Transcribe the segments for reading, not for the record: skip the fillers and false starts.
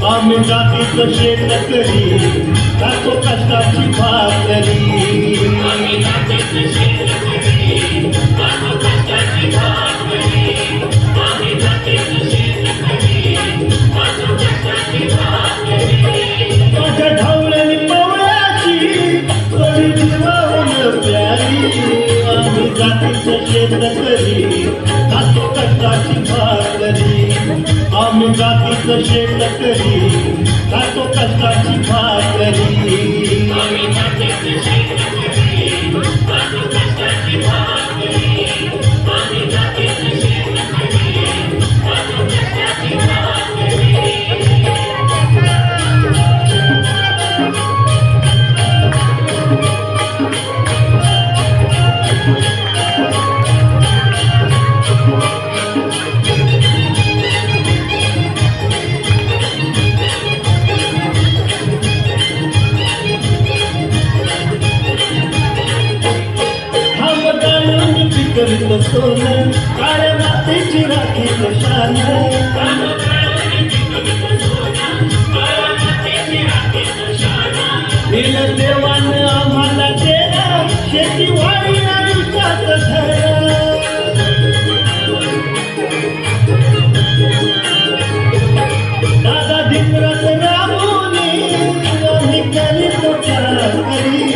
आम्ही जातीचं शेतकरी खातो कष्टाची भाकरी माझ्या ढवळ्यानी पवळ्याची थोडी जीवन प्यारी आम्ही जातीचं शेतकरी खातो कष्टाची भाकरी आम्ही जातीचं शेतकरी खातो कष्टाची भाकरी करीत सोनं काळ्या मातीची राखी शान दिलं देवानं आम्हाला देणं शेतीवाडी आयुष्यात दादा धिंगरात राबवली आम्ही करीत चाकरी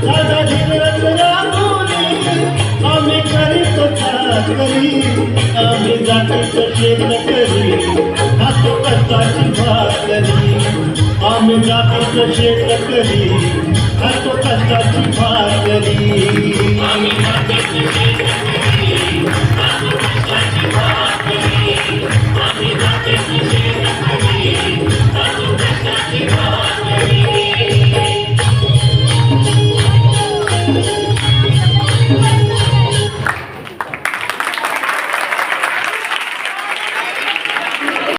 दादा धिंगरात राबवली आम्ही करीत चाकरी आम्ही जातीचं शेतकरी खातो कष्टाची भाकरी आम्ही जातीचं शेतकरी खातो कष्टाची भाकरी